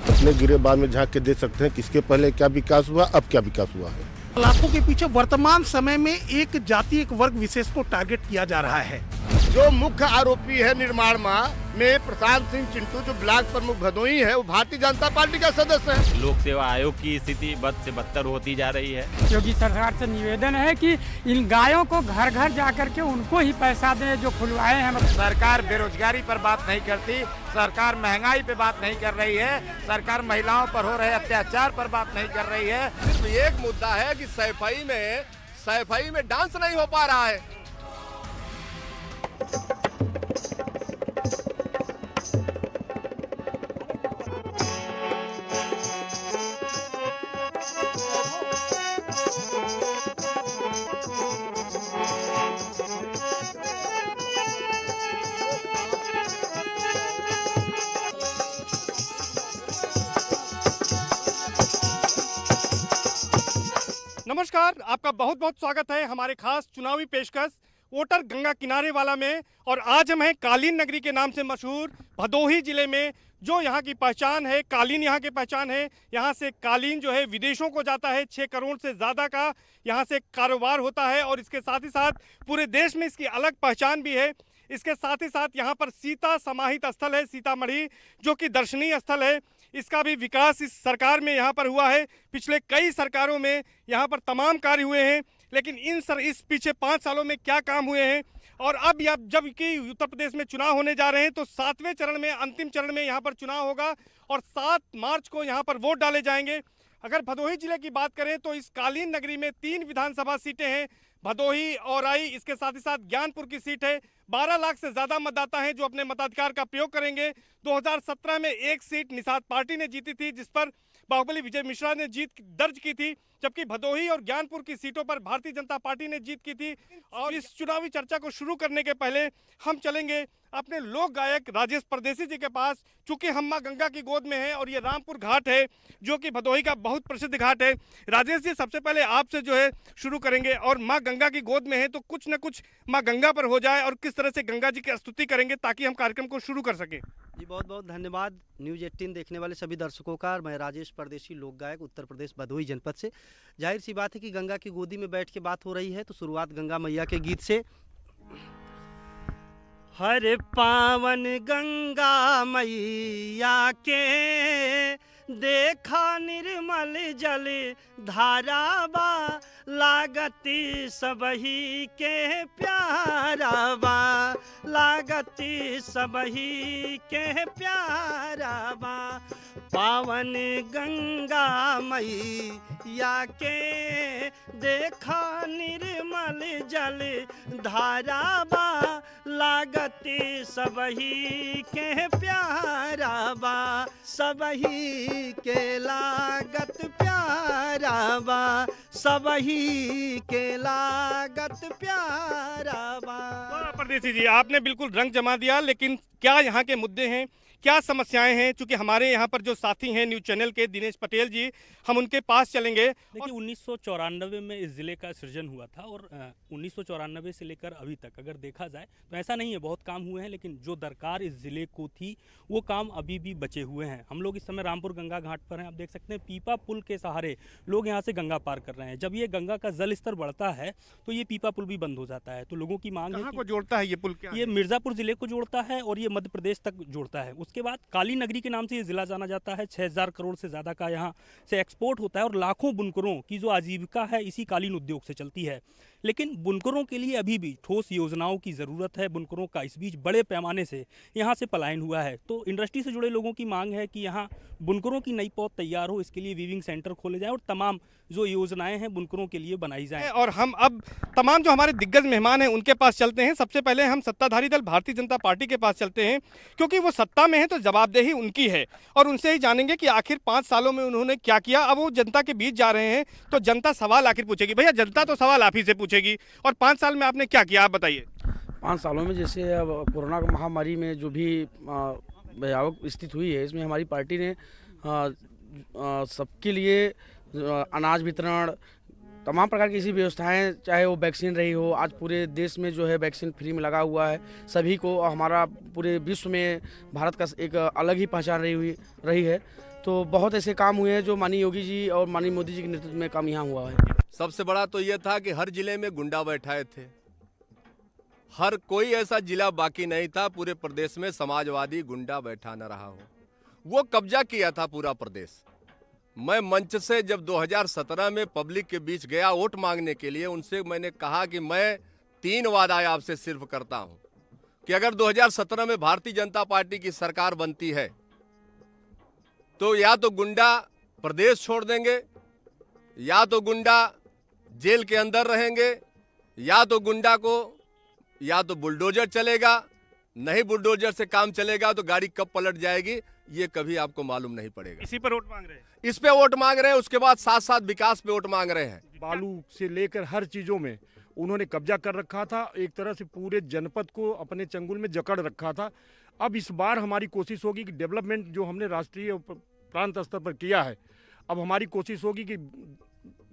अपने गिरेबान में झांक के देख सकते हैं किसके पहले क्या विकास हुआ, अब क्या विकास हुआ है। लाखों के पीछे वर्तमान समय में एक जाति, एक वर्ग विशेष को टारगेट किया जा रहा है। जो मुख्य आरोपी है निर्माण में प्रशांत सिंह चिंटू, जो ब्लॉक प्रमुख भदोही है, वो भारतीय जनता पार्टी का सदस्य है। लोक सेवा आयोग की स्थिति बद से बदतर होती जा रही है। योगी सरकार से निवेदन है कि इन गायों को घर घर जाकर के उनको ही पैसा दें जो खुलवाए हैं। सरकार बेरोजगारी पर बात नहीं करती, सरकार महंगाई पे बात नहीं कर रही है, सरकार महिलाओं पर हो रहे अत्याचार पर बात नहीं कर रही है। सिर्फ एक मुद्दा है कि सैफई में डांस नहीं हो पा रहा है। नमस्कार, आपका बहुत बहुत स्वागत है हमारे खास चुनावी पेशकश वोटर गंगा किनारे वाला में। और आज हम हैं कालीन नगरी के नाम से मशहूर भदोही जिले में। जो यहाँ की पहचान है, कालीन यहाँ की पहचान है। यहाँ से कालीन जो है विदेशों को जाता है, 6 करोड़ से ज़्यादा का यहाँ से कारोबार होता है। और इसके साथ ही साथ पूरे देश में इसकी अलग पहचान भी है। इसके साथ ही साथ यहाँ पर सीता समाहित स्थल है, सीतामढ़ी, जो कि दर्शनीय स्थल है। इसका भी विकास इस सरकार में यहाँ पर हुआ है। पिछले कई सरकारों में यहाँ पर तमाम कार्य हुए हैं, लेकिन इस पीछे 5 सालों में क्या काम हुए हैं। और अब जब कि उत्तर प्रदेश में चुनाव होने जा रहे हैं, तो 7वें चरण में, अंतिम चरण में यहाँ पर चुनाव होगा और 7 मार्च को यहाँ पर वोट डाले जाएंगे। अगर भदोही जिले की बात करें तो इस कालीन नगरी में 3 विधानसभा सीटें हैं, भदोही, औराई, इसके साथ ही साथ ज्ञानपुर की सीट है। 12 लाख से ज़्यादा मतदाता हैं जो अपने मताधिकार का प्रयोग करेंगे। 2017 में एक सीट निषाद पार्टी ने जीती थी, जिस पर बाहुबली विजय मिश्रा ने जीत दर्ज की थी, जबकि भदोही और ज्ञानपुर की सीटों पर भारतीय जनता पार्टी ने जीत की थी। और इस चुनावी चर्चा को शुरू करने के पहले हम चलेंगे अपने लोक गायक राजेश परदेसी जी के पास, चूंकि हम माँ गंगा की गोद में हैं और ये रामपुर घाट है जो कि भदोही का बहुत प्रसिद्ध घाट है। राजेश जी, सबसे पहले आपसे जो है शुरू करेंगे। और माँ गंगा की गोद में है तो कुछ न कुछ माँ गंगा पर हो जाए और किस तरह से गंगा जी की स्तुति करेंगे ताकि हम कार्यक्रम को शुरू कर सकें। जी, बहुत बहुत धन्यवाद न्यूज़ 18 देखने वाले सभी दर्शकों का। मैं राजेश परदेसी, लोक गायक, उत्तर प्रदेश भदोही जनपद से। जाहिर सी बात है कि गंगा की गोदी में बैठ के बात हो रही है, तो शुरुआत गंगा मैया के गीत से। हर पावन गंगा मैया के देखा निर्मल जल धारावा, लागती सबही के प्यारावा, लागती सबही के प्यारावा। पावन गंगा मैया के देखा निर्मल जल धारावा, लागती सबही के प्यारावा, सबही के लागत प्यारावा, सबही के लागत प्यारावा। परदेसी जी, आपने बिल्कुल रंग जमा दिया, लेकिन क्या यहाँ के मुद्दे हैं, क्या समस्याएं हैं? चूंकि हमारे यहाँ पर जो साथी हैं न्यूज़ चैनल के दिनेश पटेल जी, हम उनके पास चलेंगे। देखिए, 1994 में इस ज़िले का सृजन हुआ था और 1994 से लेकर अभी तक अगर देखा जाए तो ऐसा नहीं है बहुत काम हुए हैं, लेकिन जो दरकार इस ज़िले को थी वो काम अभी भी बचे हुए हैं। हम लोग इस समय रामपुर गंगा घाट पर हैं। आप देख सकते हैं पीपा पुल के सहारे लोग यहाँ से गंगा पार कर रहे हैं। जब ये गंगा का जल स्तर बढ़ता है तो ये पीपा पुल भी बंद हो जाता है। तो लोगों की मांग है। कहाँ को जोड़ता है ये पुल? ये मिर्ज़ापुर ज़िले को जोड़ता है और ये मध्य प्रदेश तक जोड़ता है। उसके बाद कालीन नगरी के नाम से ये ज़िला जाना जाता है। 6000 करोड़ से ज़्यादा का यहाँ से एक्सपोर्ट होता है और लाखों बुनकरों की जो आजीविका है इसी कालीन उद्योग से चलती है। लेकिन बुनकरों के लिए अभी भी ठोस योजनाओं की ज़रूरत है। बुनकरों का इस बीच बड़े पैमाने से यहाँ से पलायन हुआ है। तो इंडस्ट्री से जुड़े लोगों की मांग है कि यहाँ बुनकरों की नई पौध तैयार हो, इसके लिए वीविंग सेंटर खोले जाएं और तमाम जो योजनाएं हैं बुनकरों के लिए बनाई जाएं। और हम अब तमाम जो हमारे दिग्गज मेहमान हैं उनके पास चलते हैं। सबसे पहले हम सत्ताधारी दल भारतीय जनता पार्टी के पास चलते हैं, क्योंकि वो सत्ता में है तो जवाबदेही उनकी है। और उनसे ही जानेंगे कि आखिर 5 सालों में उन्होंने क्या किया। अब वो जनता के बीच जा रहे हैं तो जनता सवाल आखिर पूछेगी। भैया, जनता तो सवाल आप ही से पूछेगी। और 5 साल में आपने क्या किया, आप बताइए। 5 सालों में जैसे अब कोरोना महामारी में जो भी भयावह स्थिति हुई है, इसमें हमारी पार्टी ने सबके लिए अनाज वितरण, तमाम प्रकार की ऐसी व्यवस्थाएं, चाहे वो वैक्सीन रही हो, आज पूरे देश में जो है वैक्सीन फ्री में लगा हुआ है सभी को। हमारा पूरे विश्व में भारत का एक अलग ही पहचान रही है। तो बहुत ऐसे काम हुए हैं जो माननीय योगी जी और माननीय मोदी जी के नेतृत्व में काम यहाँ हुआ है। सबसे बड़ा तो ये था कि हर जिले में गुंडा बैठाए थे। हर कोई ऐसा जिला बाकी नहीं था पूरे प्रदेश में समाजवादी गुंडा बैठा न रहा हो। वो कब्जा किया था पूरा प्रदेश। मैं मंच से जब 2017 में पब्लिक के बीच गया वोट मांगने के लिए, उनसे मैंने कहा कि मैं 3 वादा आपसे सिर्फ करता हूं कि अगर 2017 में भारतीय जनता पार्टी की सरकार बनती है तो या तो गुंडा प्रदेश छोड़ देंगे, या तो गुंडा जेल के अंदर रहेंगे, या तो गुंडा को या तो बुलडोजर चलेगा, नहीं बुलडोजर से काम चलेगा तो गाड़ी कब पलट जाएगी ये कभी आपको मालूम नहीं पड़ेगा। इसी पर वोट मांग रहे हैं, इस पे वोट मांग रहे हैं, उसके बाद साथ साथ विकास पे वोट मांग रहे हैं। बालू से लेकर हर चीजों में उन्होंने कब्जा कर रखा था, एक तरह से पूरे जनपद को अपने चंगुल में जकड़ रखा था। अब इस बार हमारी कोशिश होगी कि डेवलपमेंट जो हमने राष्ट्रीय प्रांत स्तर पर किया है, अब हमारी कोशिश होगी कि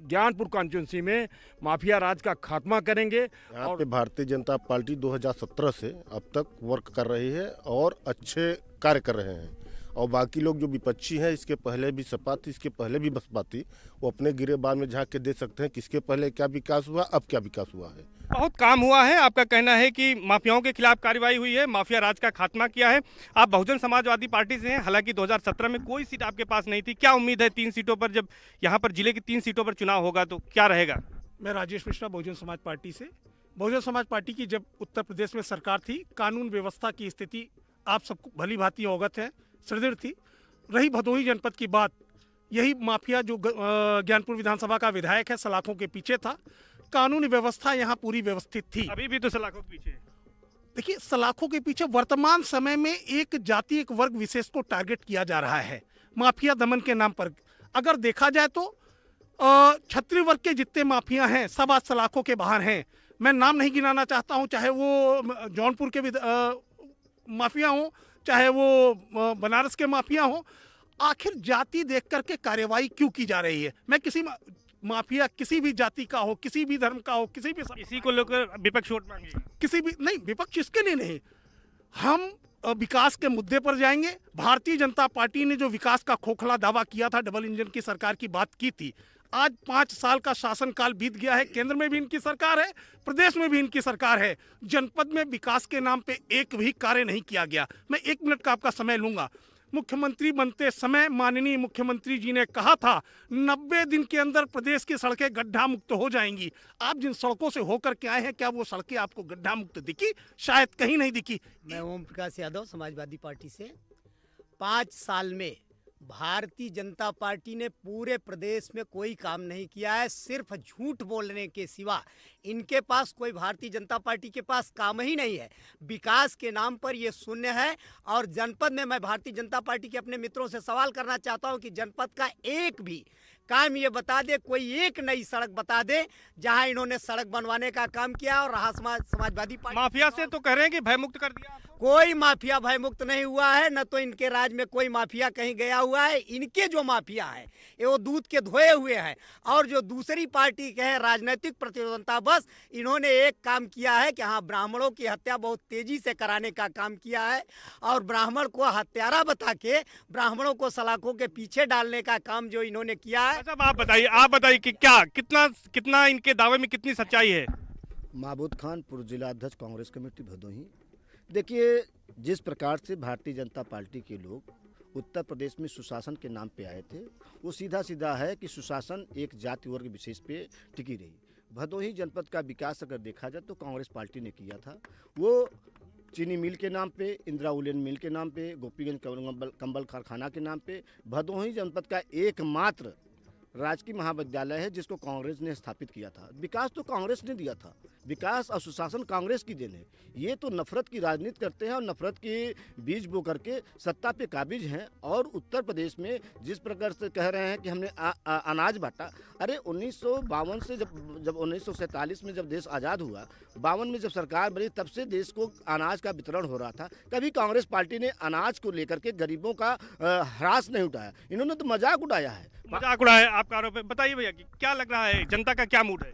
ज्ञानपुर कॉन्स्टिट्यूंसी में माफिया राज का खात्मा करेंगे। यहाँ पे भारतीय जनता पार्टी 2017 से अब तक वर्क कर रही है और अच्छे कार्य कर रहे हैं। और बाकी लोग जो विपक्षी हैं, इसके पहले भी सपा थी, इसके पहले भी बसपा थी, वो अपने गिरेबान में झांक के दे सकते हैं किसके पहले क्या विकास हुआ, अब क्या विकास हुआ है। बहुत काम हुआ है। आपका कहना है कि माफियाओं के खिलाफ कार्रवाई हुई है, माफिया राज का खात्मा किया है। आप बहुजन समाजवादी पार्टी से हैं, हालांकि 2017 में कोई सीट आपके पास नहीं थी। क्या उम्मीद है 3 सीटों पर, जब यहाँ पर जिले की 3 सीटों पर चुनाव होगा तो क्या रहेगा? मैं राजेश मिश्रा, बहुजन समाज पार्टी से। बहुजन समाज पार्टी की जब उत्तर प्रदेश में सरकार थी, कानून व्यवस्था की स्थिति आप सबको भली भांति अवगत है, सुदृढ़ थी। रही भदोही जनपद की बात, यही माफिया जो ज्ञानपुर विधानसभा का विधायक है सलाखों के पीछे था। कानूनी व्यवस्था यहाँ पूरी व्यवस्थित थी। अभी भी तो सलाखों के पीछे। देखिए, सलाखों के पीछे वर्तमान समय में एक जाति, एक वर्ग विशेष को टारगेट किया जा रहा है माफिया दमन के नाम पर। अगर देखा जाए तो क्षत्रिय वर्ग के जितने माफिया हैं सब आज सलाखों के बाहर हैं। मैं नाम नहीं गिनाना चाहता हूँ, चाहे वो जौनपुर के माफिया हों, चाहे वो बनारस के माफिया हों। आखिर जाति देख करके कार्यवाही क्यों की जा रही है? मैं किसी माफिया किसी भी जाति का हो, किसी भी धर्म का हो, किसी भी इसी को लेकर विपक्ष वोट मांगेगा। किसी भी नहीं, विपक्ष इसके लिए नहीं। हम विकास के मुद्दे पर जाएंगे। भारतीय जनता पार्टी ने जो विकास का खोखला दावा किया था, डबल इंजन की सरकार की बात की थी, आज 5 साल का शासनकाल बीत गया है। केंद्र में भी इनकी सरकार है, प्रदेश में भी इनकी सरकार है। जनपद में विकास के नाम पे एक भी कार्य नहीं किया गया। मैं 1 मिनट का आपका समय लूंगा। मुख्यमंत्री बनते समय माननीय मुख्यमंत्री जी ने कहा था 90 दिन के अंदर प्रदेश की सड़कें गड्ढा मुक्त हो जाएंगी। आप जिन सड़कों से होकर के आए हैं, क्या वो सड़कें आपको गड्ढा मुक्त दिखी? शायद कहीं नहीं दिखी। मैं ओम प्रकाश यादव, समाजवादी पार्टी से। 5 साल में भारतीय जनता पार्टी ने पूरे प्रदेश में कोई काम नहीं किया है, सिर्फ झूठ बोलने के सिवा इनके पास कोई भारतीय जनता पार्टी के पास काम ही नहीं है। विकास के नाम पर ये शून्य है। और जनपद में मैं भारतीय जनता पार्टी के अपने मित्रों से सवाल करना चाहता हूं कि जनपद का एक भी काम ये बता दे, कोई एक नई सड़क बता दे जहां इन्होंने सड़क बनवाने का काम किया। और रहा समाजवादी पार्टी, माफिया से तो कह रहे हैं कि भयमुक्त कर दिया। कोई माफिया भयमुक्त नहीं हुआ है, न तो इनके राज में कोई माफिया कहीं गया हुआ है। इनके जो माफिया है वो दूध के धोए हुए हैं। और जो दूसरी पार्टी के हैं राजनीतिक प्रतिद्वंदता, बस इन्होंने एक काम किया है कि हाँ, ब्राह्मणों की हत्या बहुत तेजी से कराने का काम किया है और ब्राह्मण को हत्यारा बता के ब्राह्मणों को सलाखों के पीछे डालने का काम जो इन्होंने किया है। अच्छा, आप बताइए कि क्या कितना इनके दावे में कितनी सच्चाई है? महबूद खान, पूर्व जिला अध्यक्ष कांग्रेस कमेटी भदोही। देखिए, जिस प्रकार से भारतीय जनता पार्टी के लोग उत्तर प्रदेश में सुशासन के नाम पे आए थे, वो सीधा सीधा है कि सुशासन एक जाति वर्ग विशेष पे टिकी रही। भदोही जनपद का विकास अगर देखा जाए तो कांग्रेस पार्टी ने किया था। वो चीनी मिल के नाम पे, इंदिरा उलियन मिल के नाम पे, गोपीगंज कंबल कारखाना के नाम पे भदोही जनपद का एकमात्र राजकीय महाविद्यालय है जिसको कांग्रेस ने स्थापित किया था। विकास तो कांग्रेस ने दिया था, विकास और सुशासन कांग्रेस की देन है। ये तो नफरत की राजनीति करते हैं और नफरत के बीज बो करके सत्ता पे काबिज हैं। और उत्तर प्रदेश में जिस प्रकार से कह रहे हैं कि हमने अनाज बांटा, अरे 1952 से जब 1947 में जब देश आज़ाद हुआ, 52 में जब सरकार बनी, तब से देश को अनाज का वितरण हो रहा था। कभी कांग्रेस पार्टी ने अनाज को लेकर के गरीबों का ह्रास नहीं उठाया। इन्होंने तो मजाक उड़ाया है। मजाक उड़ाया आपका आरोप है। बताइए भैया कि क्या लग रहा है, जनता का क्या मूड है?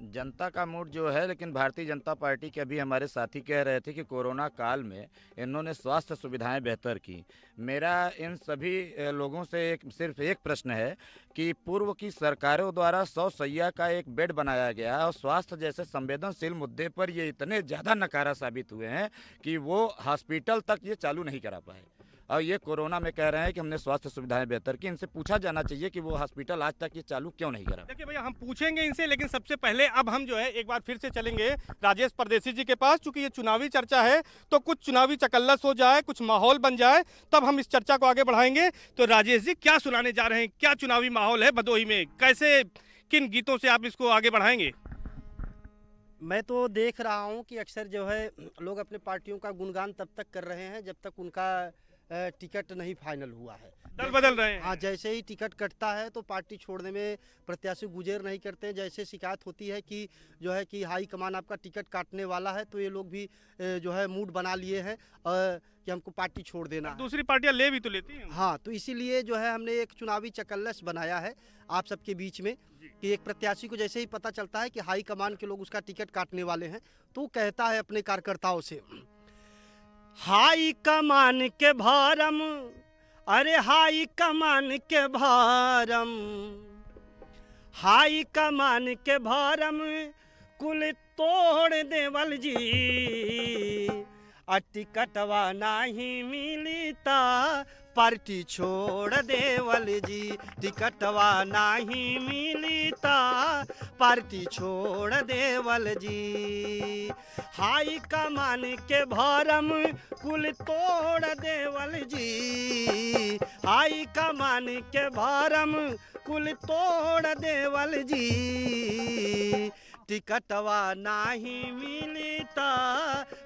जनता का मूड जो है, लेकिन भारतीय जनता पार्टी के अभी हमारे साथी कह रहे थे कि कोरोना काल में इन्होंने स्वास्थ्य सुविधाएं बेहतर की। मेरा इन सभी लोगों से सिर्फ एक प्रश्न है कि पूर्व की सरकारों द्वारा 100 शैय्या का एक बेड बनाया गया और स्वास्थ्य जैसे संवेदनशील मुद्दे पर ये इतने ज़्यादा नकारा साबित हुए हैं कि वो हॉस्पिटल तक ये चालू नहीं करा पाए। और ये कोरोना में कह रहे हैं कि हमने स्वास्थ्य सुविधाएं बेहतर की। इनसे पूछा जाना चाहिए कि वो हॉस्पिटल आज तक ये चालू क्यों नहीं करा। देखिए भैया, हम पूछेंगे इनसे, लेकिन सबसे पहले अब हम जो है एक बार फिर से चलेंगे राजेश परदेसी जी के पास। चूंकि ये चुनावी चर्चा है तो कुछ चुनावी चकल्लस हो जाए, कुछ माहौल बन जाए, तब हम इस चर्चा को आगे बढ़ाएंगे। तो राजेश जी, क्या सुनाने जा रहे हैं? क्या चुनावी माहौल है भदोही में? कैसे, किन गीतों से आप इसको आगे बढ़ाएंगे? मैं तो देख रहा हूँ कि अक्सर जो है लोग अपने पार्टियों का गुणगान तब तक कर रहे हैं जब तक उनका टिकट नहीं फाइनल हुआ है। दल बदल रहे हैं। हाँ, जैसे ही टिकट कटता है तो पार्टी छोड़ने में प्रत्याशी गुजेर नहीं करते हैं। जैसे शिकायत होती है कि जो है कि हाई कमान आपका टिकट काटने वाला है, तो ये लोग भी जो है मूड बना लिए हैं कि हमको पार्टी छोड़ देना है। दूसरी पार्टियां ले भी तो लेती हैं। हाँ, तो इसीलिए जो है हमने एक चुनावी चकल्लस बनाया है आप सबके बीच में कि एक प्रत्याशी को जैसे ही पता चलता है कि हाई कमान के लोग उसका टिकट काटने वाले हैं, तो कहता है अपने कार्यकर्ताओं से, हाई कमान के भारम, अरे हाई कमान के भारम, हाई कमान के भारम कुल तोड़ देवल जी, टिकटवा नहीं मिलता पार्टी छोड़ देवल जी, टिकटवा नहीं मिलता पार्टी छोड़ देवल जी, हाई कमान के भारम कुल तोड़ देवल जी, हाई कमान के भारम कुल तोड़ देवल जी, टिकटवा नहीं मिलता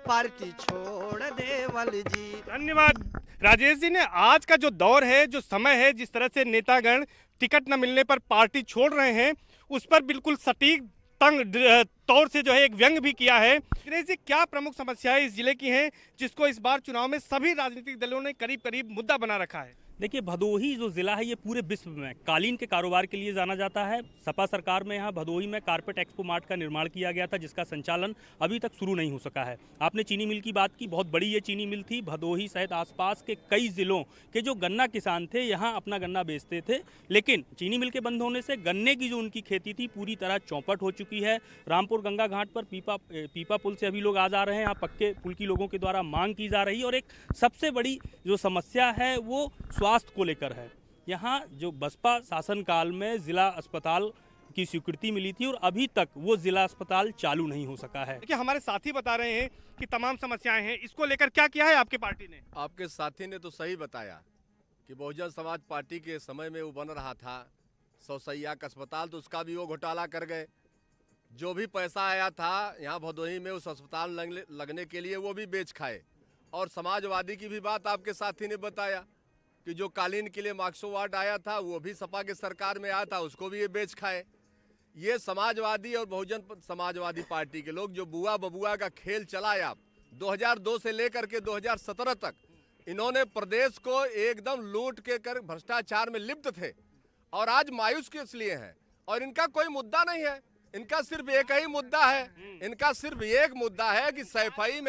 पार्टी छोड़ देवल जी। धन्यवाद राजेश जी ने। आज का जो दौर है, जो समय है, जिस तरह से नेतागण टिकट न मिलने पर पार्टी छोड़ रहे हैं, उस पर बिल्कुल सटीक तंग तौर से जो है एक व्यंग भी किया है। दिनेश जी, क्या प्रमुख समस्याएं इस जिले की हैं जिसको इस बार चुनाव में सभी राजनीतिक दलों ने करीब करीब मुद्दा बना रखा है? देखिए, भदोही जो ज़िला है ये पूरे विश्व में कालीन के कारोबार के लिए जाना जाता है। सपा सरकार में यहाँ भदोही में कारपेट एक्सपो मार्ट का निर्माण किया गया था, जिसका संचालन अभी तक शुरू नहीं हो सका है। आपने चीनी मिल की बात की, बहुत बड़ी ये चीनी मिल थी। भदोही सहित आसपास के कई ज़िलों के जो गन्ना किसान थे यहाँ अपना गन्ना बेचते थे, लेकिन चीनी मिल के बंद होने से गन्ने की जो उनकी खेती थी पूरी तरह चौपट हो चुकी है। रामपुर गंगा घाट पर पीपा पुल से अभी लोग आ जा रहे हैं, यहाँ पक्के पुल की लोगों के द्वारा मांग की जा रही है। और एक सबसे बड़ी जो समस्या है वो स्वास्थ्य को लेकर है। यहाँ जो बसपा शासनकाल में जिला अस्पताल की स्वीकृति मिली थी और अभी तक वो जिला अस्पताल चालू नहीं हो सका है। देखिए, हमारे साथी बता रहे हैं कि तमाम समस्याएं हैं, इसको लेकर क्या किया है आपकी पार्टी ने? आपके साथी ने तो सही बताया कि बहुजन समाज पार्टी के समय में वो बन रहा था 100 शैय्या का अस्पताल, तो उसका भी वो घोटाला कर गए। जो भी पैसा आया था यहाँ भदोही में उस अस्पताल लगने के लिए वो भी बेच खाए। और समाजवादी की भी बात आपके साथी ने बताया कि जो कालीन के लिए मार्क्सवाद आया था वो भी सपा के सरकार में आया था, उसको भी ये बेच खाए। ये समाजवादी और बहुजन समाजवादी पार्टी के लोग जो बुआ बबुआ का खेल चलाया 2002 से लेकर के 2017 तक, इन्होंने प्रदेश को एकदम लूट के कर भ्रष्टाचार में लिप्त थे और आज मायूस किस लिए हैं। और इनका कोई मुद्दा नहीं है, इनका सिर्फ एक ही मुद्दा है, इनका सिर्फ एक मुद्दा है कि सैफई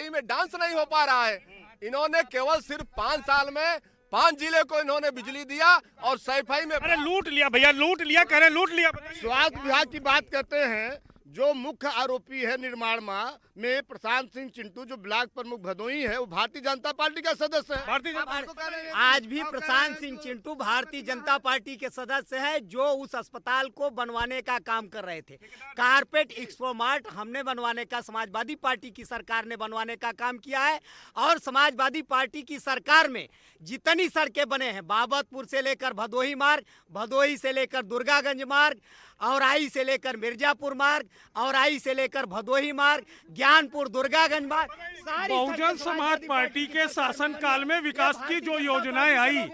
में डांस नहीं हो पा रहा है। इन्होंने केवल सिर्फ 5 साल में 5 जिले को इन्होंने बिजली दिया और सैफई में अरे लूट लिया भैया, लूट लिया, कह रहे लूट लिया। स्वास्थ्य विभाग की बात करते हैं। जो मुख्य आरोपी है निर्माण में प्रशांत सिंह चिंटू, जो ब्लॉक प्रमुख भदोही है, वो भारतीय जनता पार्टी का सदस्य है। आज भी प्रशांत सिंह चिंटू भारतीय जनता पार्टी के सदस्य है, जो उस अस्पताल को बनवाने का काम कर रहे थे। कारपेट एक्सपो मार्ट हमने बनवाने का, समाजवादी पार्टी की सरकार ने बनवाने का काम किया है। और समाजवादी पार्टी की सरकार में जितनी सड़कें बने हैं, बाबतपुर से लेकर भदोही मार्ग, भदोही से लेकर दुर्गागंज मार्ग, औराई से लेकर मिर्जापुर मार्ग, औराई से लेकर भदोही मार्ग, ज्ञानपुर दुर्गागंज मार्ग, बहुजन समाज पार्टी के शासनकाल में विकास की जो योजनाएं आई,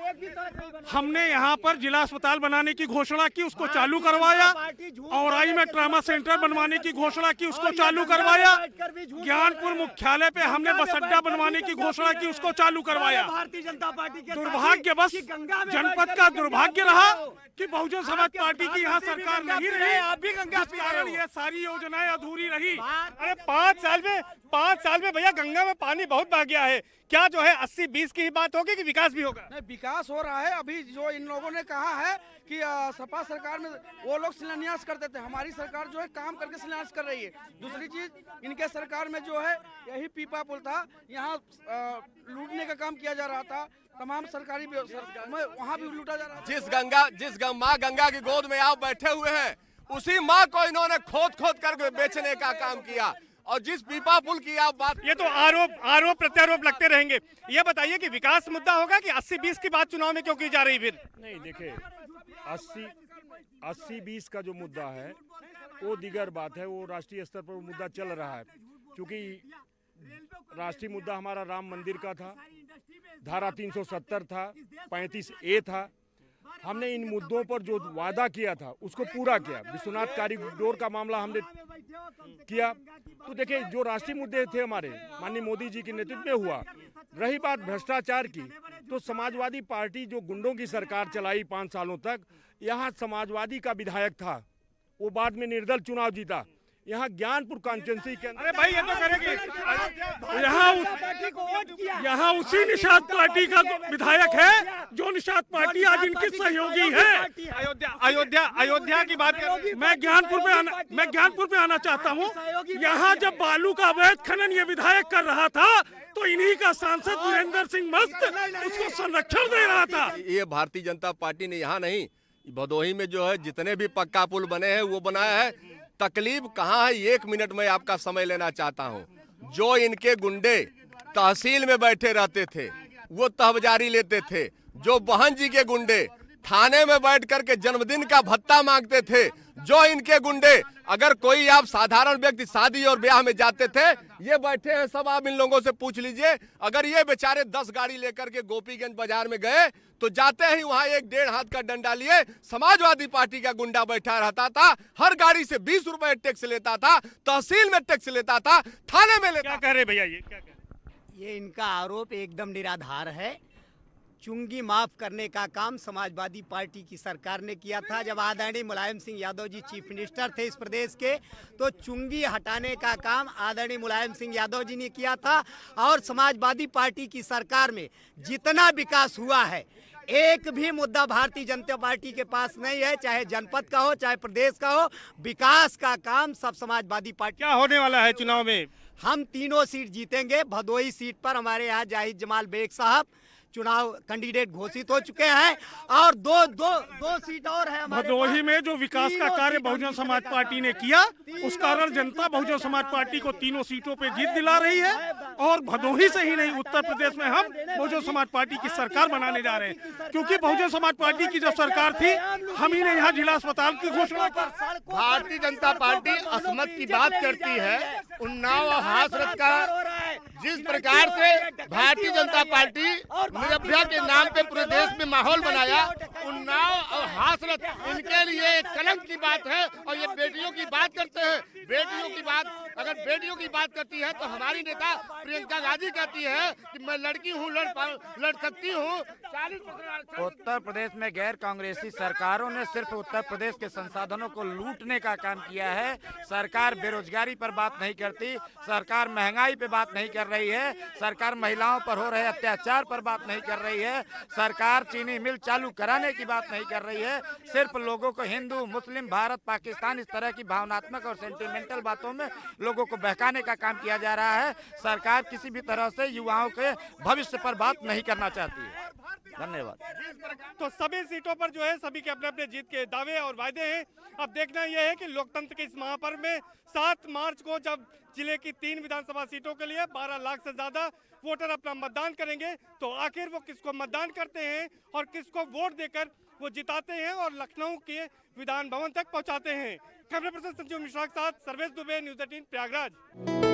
हमने यहाँ पर जिला अस्पताल बनाने की घोषणा की, उसको चालू करवाया। औराई में ट्रामा सेंटर बनवाने की घोषणा की, उसको चालू करवाया। ज्ञानपुर मुख्यालय पे हमने बस अड्डा बनवाने की घोषणा की, उसको चालू करवाया। भारतीय जनता पार्टी के दुर्भाग्य बस जनपद का दुर्भाग्य रहा कि बहुजन समाज पार्टी की यहाँ सरकार नहीं रही, आप भी गंगा जिस कारण ये सारी योजनाएं अधूरी रही। अरे 5 साल में भैया गंगा में पानी बहुत बह गया है। क्या जो है 80-20 की ही बात होगी कि विकास भी होगा? नहीं, विकास हो रहा है। अभी जो इन लोगों ने कहा है कि सपा सरकार में वो लोग शिलान्यास करते थे, हमारी सरकार जो है काम करके शिलान्यास कर रही है। दूसरी चीज, इनके सरकार में जो है यही पीपा पुल था, यहाँ लूटने का काम किया जा रहा था, तमाम सरकारी वहाँ भी लूटा जा रहा था। जिस माँ गंगा की गोद में आप बैठे हुए हैं, उसी माँ को इन्होंने खोद कर बेचने का काम किया। और जिस पीपा पुल की आप बात, ये तो आरोप प्रत्यारोप लगते रहेंगे। ये बताइए कि विकास मुद्दा होगा कि 80-20 की बात चुनाव में क्यों की जा रही? फिर नहीं, देखिए 80-20 का जो मुद्दा है वो दीगर बात है, वो राष्ट्रीय स्तर पर मुद्दा चल रहा है। क्योंकि राष्ट्रीय मुद्दा हमारा राम मंदिर का था, धारा 370 था, 35A था। हमने इन मुद्दों पर जो वादा किया था उसको पूरा किया। विश्वनाथ कॉरिडोर का मामला हमने किया। तो देखिए, जो राष्ट्रीय मुद्दे थे हमारे माननीय मोदी जी के नेतृत्व में हुआ। रही बात भ्रष्टाचार की, तो समाजवादी पार्टी जो गुंडों की सरकार चलाई 5 सालों तक, यहाँ समाजवादी का विधायक था, वो बाद में निर्दल चुनाव जीता। यहाँ ज्ञानपुर कॉन्स्टिट्यूंसी के अंदर, अरे भाई ये तो करेंगे, यहाँ उसी निषाद पार्टी का विधायक है जो निषाद पार्टी आज इनकी सहयोगी है। अयोध्या की बात करें, मैं ज्ञानपुर पे आना चाहता हूँ। यहाँ जब बालू का अवैध खनन ये विधायक कर रहा था, तो इन्हीं का सांसद वीरेंद्र सिंह मस्त उसको संरक्षण दे रहा था। ये भारतीय जनता पार्टी ने यहाँ नहीं, भदोही में जो है जितने भी पक्का पुल बने हैं वो बनाया है। तकलीफ कहाँ है, 1 मिनट में आपका समय लेना चाहता हूँ। जो इनके गुंडे तहसील में बैठे रहते थे वो तहबजारी लेते थे, जो बहन जी के गुंडे थाने में बैठ करके जन्मदिन का भत्ता मांगते थे, जो इनके गुंडे, अगर कोई आप साधारण व्यक्ति शादी और ब्याह में जाते थे, ये बैठे हैं सब, आप इन लोगों से पूछ लीजिए। अगर ये बेचारे 10 गाड़ी लेकर के गोपीगंज बाजार में गए तो जाते ही वहां 1-1.5 हाथ का डंडा लिए समाजवादी पार्टी का गुंडा बैठा रहता था। हर गाड़ी से 20 रुपए टैक्स लेता था, तहसील में टैक्स लेता था, थाने में लेता। क्या कह रहे भैया, ये क्या कह रहे? ये इनका आरोप एकदम निराधार है। चुंगी माफ करने का काम समाजवादी पार्टी की सरकार ने किया था। जब आदरणीय मुलायम सिंह यादव जी चीफ मिनिस्टर थे इस प्रदेश के, तो चुंगी हटाने का काम आदरणीय मुलायम सिंह यादव जी ने किया था। और समाजवादी पार्टी की सरकार में जितना विकास हुआ है, एक भी मुद्दा भारतीय जनता पार्टी के पास नहीं है, चाहे जनपद का हो चाहे प्रदेश का हो। विकास का काम सब समाजवादी पार्टी। क्या होने वाला है चुनाव में? हम तीनों सीट जीतेंगे। भदोही सीट पर हमारे यहाँ जाहिद जमाल बेग साहब चुनाव कैंडिडेट घोषित हो चुके हैं, और दो सीट और है। भदोही में जो विकास का कार्य बहुजन समाज पार्टी ने किया, उस कारण जनता बहुजन समाज पार्टी को तीनों सीटों पे जीत दिला रही है। और भदोही से ही नहीं, उत्तर प्रदेश में हम बहुजन समाज पार्टी की सरकार बनाने जा रहे हैं। क्योंकि बहुजन समाज पार्टी की जब सरकार थी, हम ही ने यहाँ जिला अस्पताल की घोषणा की। भारतीय जनता पार्टी असमत की बात करती है। उन्नाव और हाथरस का जिस प्रकार से भारतीय जनता पार्टी निर्भया के नाम पे पूरे देश में माहौल बनाया, उन्नाव और हाथरस इनके लिए एक कलंक की बात है। और ये बेटियों की बात करते हैं, बेटियों की बात, अगर बेटियों की बात करती है तो हमारी नेता प्रियंका गांधी कहती है कि मैं लड़की हूँ, लड़ सकती हूँ। 40% उत्तर प्रदेश में गैर कांग्रेसी सरकारों ने सिर्फ उत्तर प्रदेश के संसाधनों को लूटने का काम किया है। सरकार बेरोजगारी पर बात नहीं करती, सरकार महंगाई पे बात नहीं कर रही है, सरकार महिलाओं पर हो रहे अत्याचार पर बात नहीं कर रही है, सरकार चीनी मिल चालू कराने की बात नहीं कर रही है। सिर्फ लोगों को हिंदू, मुस्लिम, भारत, पाकिस्तान, इस तरह की भावनात्मक और सेंटिमेंटल बातों में लोगों को बहकाने का काम किया जा रहा है। सरकार किसी भी तरह से युवाओं के भविष्य पर बात नहीं करना चाहती है। धन्यवाद। तो सभी सीटों पर जो है सभी के अपने अपने जीत के दावे और वायदे हैं। अब देखना यह है कि लोकतंत्र के इस महापर्व में 7 मार्च को जब जिले की 3 विधानसभा सीटों के लिए 12 लाख से ज्यादा वोटर अपना मतदान करेंगे, तो आखिर वो किसको मतदान करते हैं और किसको वोट देकर वो जिताते हैं और लखनऊ के विधान भवन तक पहुंचाते हैं। कैमरा पर्सन संजीव मिश्रा के साथ सर्वेश दुबे, न्यूज़ 18 प्रयागराज।